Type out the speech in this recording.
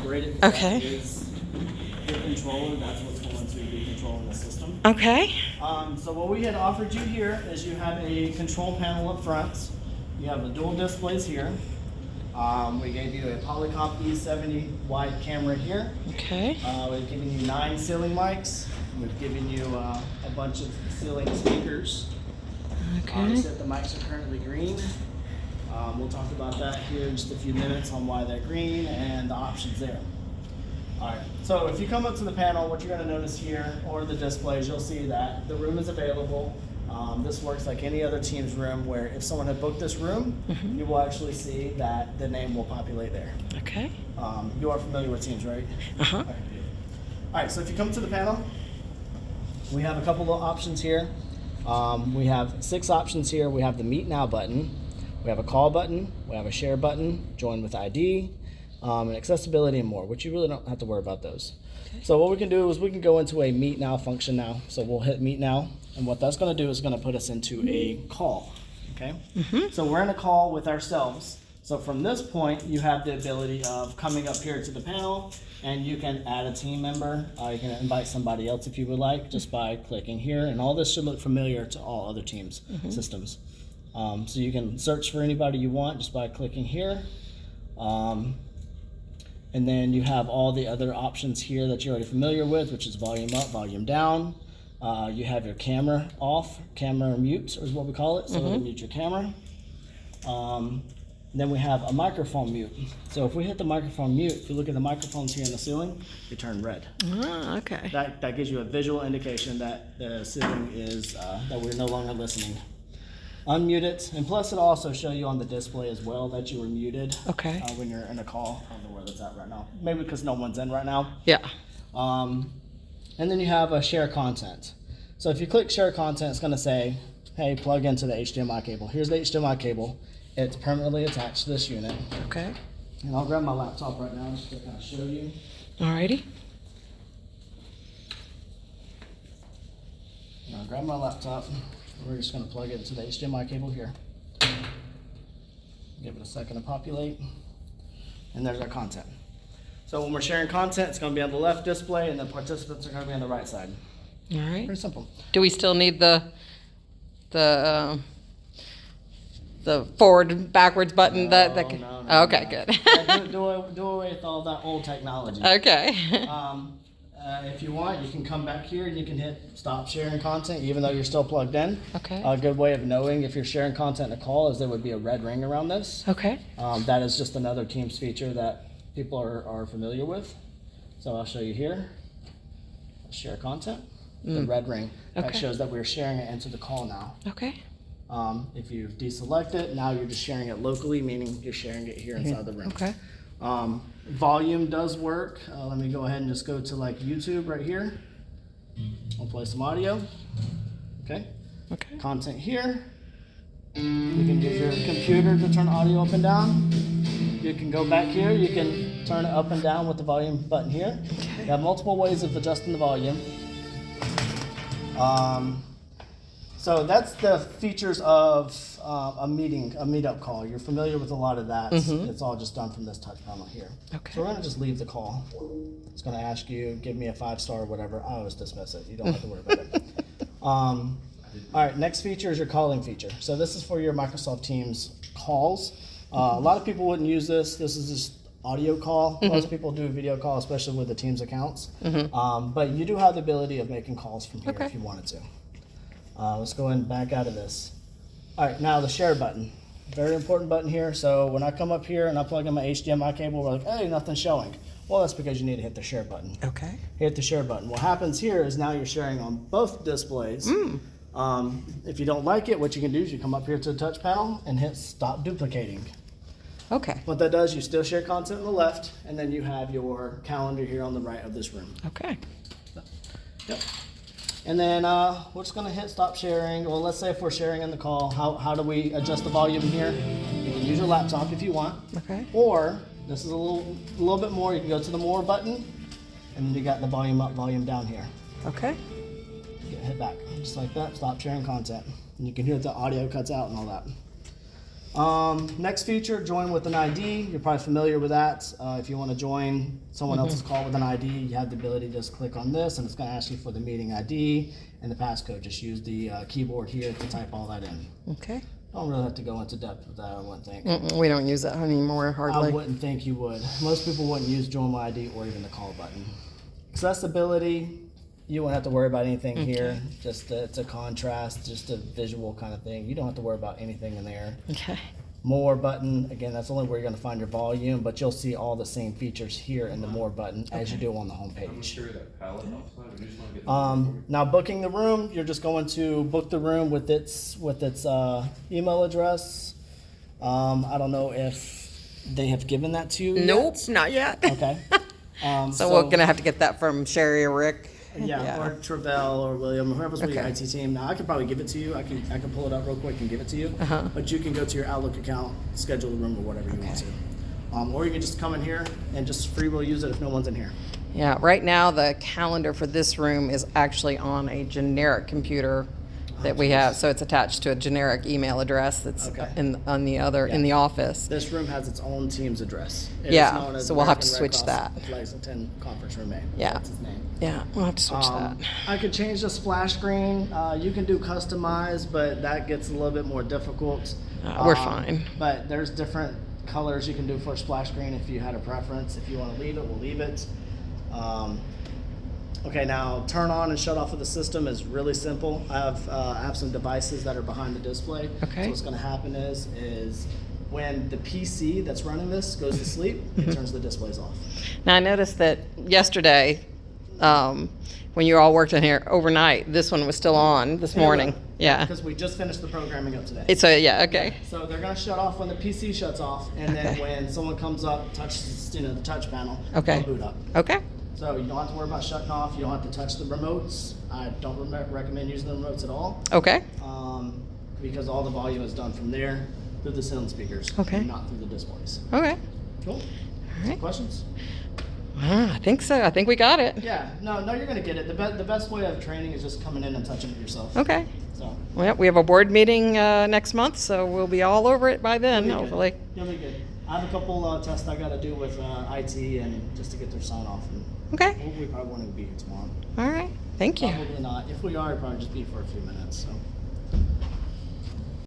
separate it. Okay. That is your controller. That's what's going to be controlling the system. Okay. So what we had offered you here is you have a control panel up front. You have the dual displays here. We gave you a Polycom E70 wide camera here. Okay. We've given you 9 ceiling mics. We've given you a bunch of ceiling speakers. Okay. You said the mics are currently green. We'll talk about that here in just a few minutes on why they're green and the options there. All right, so if you come up to the panel, what you're going to notice here, or the displays, you'll see that the room is available. This works like any other team's room, where if someone had booked this room, you will actually see that the name will populate there. Okay. You are familiar with Teams, right? Uh-huh. All right, so if you come to the panel, we have a couple of options here. We have 6 options here. We have the Meet Now button. We have a call button. We have a share button, join with ID, and accessibility and more, which you really don't have to worry about those. Okay. So what we can do is we can go into a Meet Now function now. So we'll hit Meet Now, and what that's going to do is going to put us into a call. Okay. So we're in a call with ourselves. So from this point, you have the ability of coming up here to the panel, and you can add a team member. You can invite somebody else if you would like, just by clicking here. And all this should look familiar to all other teams' systems. So you can search for anybody you want just by clicking here. And then you have all the other options here that you're already familiar with, which is volume up, volume down. You have your camera off, camera mute is what we call it, so it'll mute your camera. Then we have a microphone mute. So if we hit the microphone mute, if you look at the microphones here in the ceiling, they turn red. Ah, okay. That gives you a visual indication that the ceiling is, that we're no longer listening. Unmute it, and plus it'll also show you on the display as well that you were muted. Okay. When you're in a call. I don't know where that's at right now. Maybe because no one's in right now. Yeah. And then you have a share content. So if you click share content, it's going to say, hey, plug into the HDMI cable. Here's the HDMI cable. It's permanently attached to this unit. Okay. And I'll grab my laptop right now just to kind of show you. Alrighty. I'll grab my laptop. We're just going to plug it into the HDMI cable here. Give it a second to populate. And there's our content. So when we're sharing content, it's going to be on the left display, and the participants are going to be on the right side. All right. Pretty simple. Do we still need the forward and backwards button? No. Okay, good. Yeah, do away with all that old technology. Okay. If you want, you can come back here and you can hit stop sharing content even though you're still plugged in. Okay. A good way of knowing if you're sharing content in a call is there would be a red ring around this. Okay. That is just another Teams feature that people are familiar with. So I'll show you here. Share content. The red ring. That Okay. shows that we're sharing it into the call now. Okay. If you deselect it, now you're just sharing it locally, meaning you're sharing it here inside the room. Okay. Volume does work. Let me go ahead and just go to like YouTube right here. I'll play some audio. Okay. Okay. Content here. You can use your computer to turn audio up and down. You can go back here. You can turn it up and down with the volume button here. Okay. You have multiple ways of adjusting the volume. So that's the features of a meetup call. You're familiar with a lot of that. It's all just done from this touch panel here. Okay. So we're gonna just leave the call. It's gonna ask you, give me a 5-star or whatever. I always dismiss it. You don't have to worry about it. All right, next feature is your calling feature. So this is for your Microsoft Teams calls. A lot of people wouldn't use this. This is just audio call. Most people do a video call, especially with the Teams accounts. But you do have the ability of making calls from here Okay. if you wanted to. Let's go ahead and back out of this. All right, now the share button. Very important button here. So when I come up here and I plug in my HDMI cable, we're like, hey, nothing's showing. Well, that's because you need to hit the share button. Okay. Hit the share button. What happens here is now you're sharing on both displays. If you don't like it, what you can do is you come up here to the touch panel and hit stop duplicating. Okay. What that does, you still share content on the left, and then you have your calendar here on the right of this room. Okay. Yep. And then we're just going to hit stop sharing. Well, let's say if we're sharing in the call, how do we adjust the volume here? You can use your laptop if you want. Okay. Or, this is a little bit more, you can go to the more button, and then you got the volume up, volume down here. Okay. Hit back, just like that, stop sharing content. And you can hear the audio cuts out and all that. Next feature, join with an ID. You're probably familiar with that. If you want to join someone else's call with an ID, you have the ability to just click on this, and it's going to ask you for the meeting ID and the passcode. Just use the keyboard here to type all that in. Okay. Don't really have to go into depth with that, I wouldn't think. We don't use that anymore I hardly. wouldn't think you would. Most people wouldn't use Join My ID or even the call button. Accessibility, you won't have to worry about anything here. Just it's a contrast, just a visual kind of thing. You don't have to worry about anything in there. Okay. More button, again, that's only where you're going to find your volume, but you'll see all the same features here in the More button as you do on the home page. Now booking the room, you're just going to book the room with its email address. I don't know if they have given that to you. Nope, yet. not yet. Okay. So we're gonna have to get that from Sherry or Rick. Yeah, or Travell or William, whoever's with your Okay. IT team. Now I could probably give it to you. I can pull it up real quick and give it to you. But you can go to your Outlook account, schedule the room or whatever you want to. Or you can just come in here and just free will use it if no one's in here. Yeah, right now the calendar for this room is actually on a generic computer that we have, so it's attached to a generic email address that's Okay. in the office. This room has its own Teams address. It is Yeah, known as so we'll have to American Red switch Cross that. of Lexington Conference Room A. Yeah. That's his name. Yeah, we'll have to switch that. I could change the splash screen. You can do customize, but that gets a little bit more difficult. We're fine. But there's different colors you can do for a splash screen if you had a preference. If you want to leave it, we'll leave it. Okay, now turn on and shut off of the system is really simple. I have some devices that are behind the display. Okay. So what's going to happen is when the PC that's running this goes to sleep, it turns the displays off. Now I noticed that yesterday, when you all worked in here overnight, this one was still on this morning. Yeah. Because we just finished the programming up today. It's a yeah. Okay. So they're going to shut off when the PC shuts off, and then Okay. when someone comes up, touches the touch panel, Okay. they'll boot up. Okay. So you don't have to worry about shutting off. You don't have to touch the remotes. I don't recommend using the remotes at all, Okay. because all the volume is done from there through the sound speakers, Okay. not through the displays. Okay. Cool. All right. Questions? I think so. I think we got it. Yeah. No, you're going to get it. The best way of training is just coming in and touching it yourself. Okay. So. Well, we have a board meeting next month, so we'll be all over it by then, You'll be good. hopefully. You'll be good. I have a couple tests I got to do with IT and just to get their sign off. And Okay. we probably won't even be here tomorrow. All right. Thank you. Probably not. If we are, it'll probably just be for a few minutes. So.